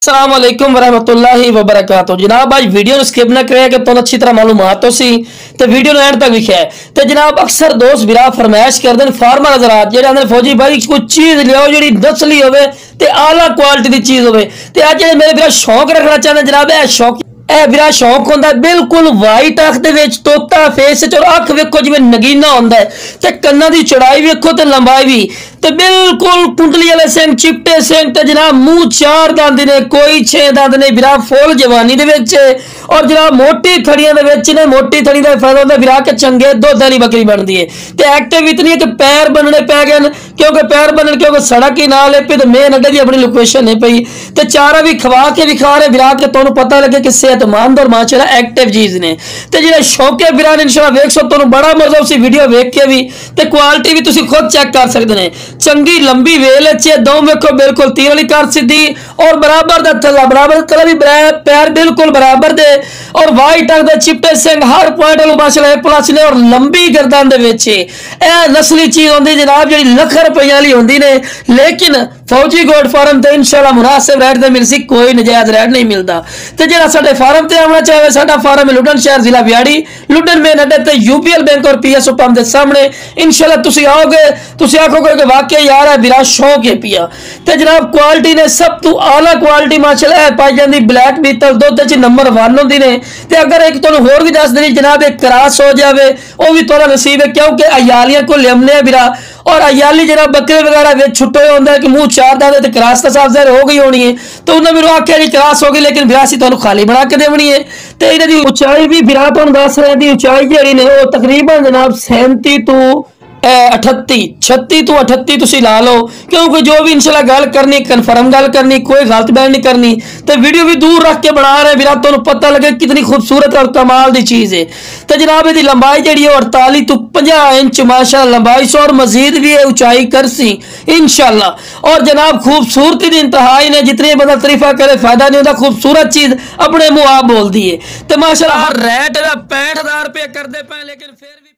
अस्सलाम वालेकुम वरहमतुल्लाहि वबरकातुहू। जनाब आज वीडियो ਨੂੰ स्किप ना करें कि तुम अच्छी तरह मालूमात तो सी तो वीडियो एंड तक लिखा है। तो जनाब अक्सर दोस्त बिरा फरमाइश करते हैं फार्मा नजरात जेडे आंदे फौजी भाई कोई चीज लियाओ जी नस्ली होवे ते आला क्वालिटी की चीज होवे। ते आज जेडे मेरे बिरा शौक रखना चाहते जनाब है शौक बिरा शौक होंदा बिल्कुल वाइट अख दे विच तोता फेस और अख वेखो जिवें नगीना होंदा है ते कन्ना दी चौड़ाई वेखो ते लंबाई भी ते बिल्कुल कुंडली वाले सिंह चिट्टे सिंह ते जनाब मुंह चार दंद ने कोई 6 दंद ने बिरा फुल जवानी दे विच और जनाब मोटी थड़ियां दे विच ने मोटी थड़ी दा फायदा होंदा बिरा के चंगे दुध वाली बकरी बनदी है। ते एक्टिव इतनी है कि पैर बनने पै गए क्योंकि पैर बनने क्योंकि सड़क ही नाल है पे मेन अड्डे दी अपनी लोकेशन है पई ते चारा भी खवा के भी खा रहे बिरा के तुहानू पता लगे कि सेहतमंद और माशाल्लाह एक्टिव चीज ने। ते जेड़ा शौक है बिरा इंशाल्लाह वेख सो तुहानू बड़ा मजा उसी वीडियो वेख के भी ते क्वालिटी भी तुसी खुद चेक कर सकदे ने। चंगी लंबी वेल अच्छे दो वेखो बिल्कुल तीर वाली कर सीधी और बराबर दा थल्ला बराबर तला भी पैर बिल्कुल बराबर दे और वाइट अख दे चिट्टे सिंह हर पॉइंट वालों माशाल्लाह प्लस ने और लंबी गर्दन दे विच ए नस्ली चीज होंदी जनाब जेडी लाख रुपए वाली होंदी ने। लेकिन फौजी गोड फार्म ते इंशाल्लाह मुनासिब रेट ते मिल सी कोई नजायज रेट नहीं मिलता। ते जेड़ा साडे फार्म ते आना चाहे साडा फार्म है लुडन शहर जिला बिहाड़ी लुडन मेन अड्डे ते यूपीएल बैंक और पीएसओ पंप दे सामने इंशाल्लाह तुसी आओगे तुसी आखोगे कि वाकई यार है बिरा शौक है पिया। ते जनाब क्वालिटी ने सब तो आला क्वालिटी माशाल्लाह पाई जाती ब्लैक बीतल दुध च नंबर 1 होंदी ने। ते अगर एक तुहानू होर भी दस देनी जनाब एक क्रॉस हो जाए वह भी थोड़ा नसीब है क्योंकि अयालियां को लिमने बिरा और अयाली जनाब बकरे वगैरह वे छुट्टे होंगे कि मुंह चार दादे क्रॉस तो साफ ज़ाहिर हो गई होनी है। तो उन्हें मेरे आख्या जी क्रॉस हो गई लेकिन बिरासी तुहानू खाली बना के देनी है। तो इन्हें उचाई भी बिरा तुहानू दस रहे दी उचाई जी ने वो तकरीबन जनाब 37 तो 38 36 तो 38 तुसी ला लो क्योंकि जो भी इंशाल्लाह गल करनी कन्फर्म गल करनी कोई गलत बयान नहीं करनी। तो वीडियो भी दूर रख के बना रहे बिरा तुहानू पता लगे कितनी खूबसूरत और कमाल दी चीज है। तो जनाब इसकी लंबाई जी 48 तो 50 इंच माशाल्लाह लंबाई सौ और मजीद भी है ऊंचाई कर सी इंशाल्लाह। और जनाब खूबसूरती की इंतहाई ने जितनी बंदा तरीफा करे फायदा नहीं होता खूबसूरत चीज अपने मुंह आप बोल दी है। तो माशाल्लाह रेट 65,000 रुपये कर दे पे लेकिन फिर भी